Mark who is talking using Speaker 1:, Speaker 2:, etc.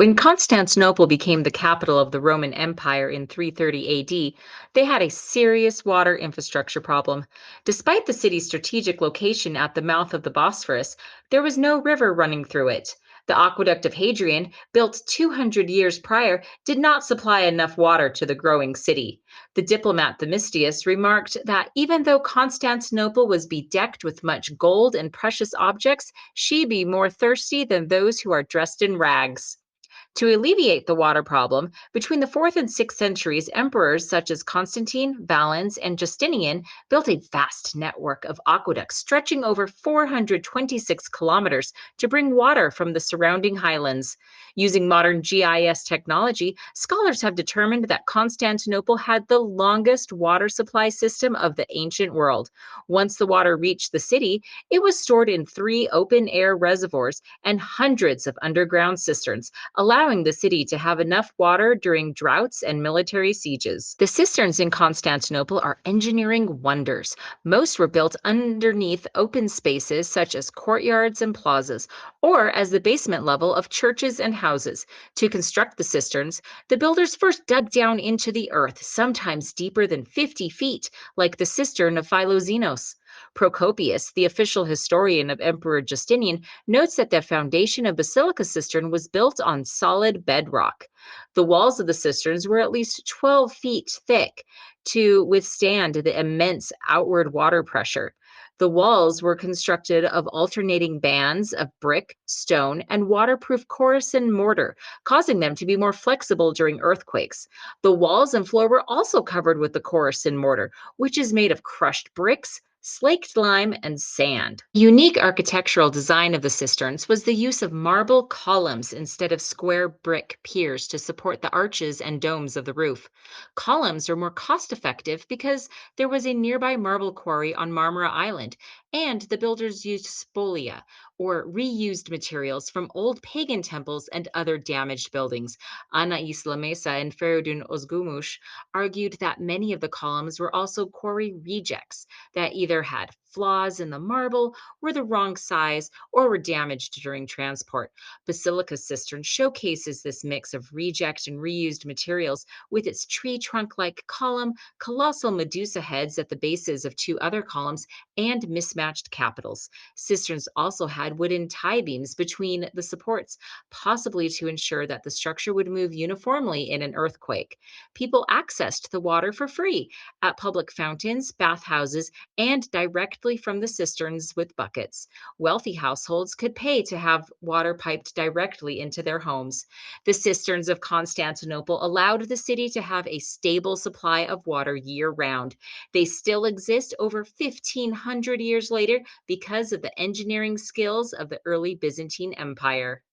Speaker 1: When Constantinople became the capital of the Roman Empire in 330 AD, they had a serious water infrastructure problem. Despite the city's strategic location at the mouth of the Bosphorus, there was no river running through it. The aqueduct of Hadrian, built 200 years prior, did not supply enough water to the growing city. The diplomat Themistius remarked that even though Constantinople was bedecked with much gold and precious objects, she be more thirsty than those who are dressed in rags. To alleviate the water problem, between the 4th and 6th centuries, emperors such as Constantine, Valens, and Justinian built a vast network of aqueducts stretching over 426 kilometers to bring water from the surrounding highlands. Using modern GIS technology, scholars have determined that Constantinople had the longest water supply system of the ancient world. Once the water reached the city, it was stored in 3 open-air reservoirs and hundreds of underground cisterns, allowing the city to have enough water during droughts and military sieges. The cisterns in Constantinople are engineering wonders. Most were built underneath open spaces such as courtyards and plazas, or as the basement level of churches and houses. To construct the cisterns, the builders first dug down into the earth, sometimes deeper than 50 feet, like the cistern of Philoxenos. Procopius, the official historian of Emperor Justinian, notes that the foundation of Basilica cistern was built on solid bedrock. The walls of the cisterns were at least 12 feet thick to withstand the immense outward water pressure. The walls were constructed of alternating bands of brick, stone, and waterproof Corrosion mortar, causing them to be more flexible during earthquakes. The walls and floor were also covered with the Corrosion mortar, which is made of crushed bricks, slaked lime, and sand. Unique architectural design of the cisterns was the use of marble columns instead of square brick piers to support the arches and domes of the roof. Columns were more cost effective because there was a nearby marble quarry on Marmara Island, and the builders used spolia, or reused materials from old pagan temples and other damaged buildings. Anais Lamesa and Feridun Ozgumush argued that many of the columns were also quarry rejects that either had flaws in the marble, were the wrong size, or were damaged during transport. Basilica cistern showcases this mix of reject and reused materials with its tree trunk like column, colossal Medusa heads at the bases of 2 other columns, and mismatched capitals. Cisterns also had wooden tie beams between the supports, possibly to ensure that the structure would move uniformly in an earthquake. People accessed the water for free at public fountains, bathhouses, and directly from the cisterns with buckets. Wealthy households could pay to have water piped directly into their homes. The cisterns of Constantinople allowed the city to have a stable supply of water year round. They still exist over 1,500 years later because of the engineering skills of the early Byzantine Empire.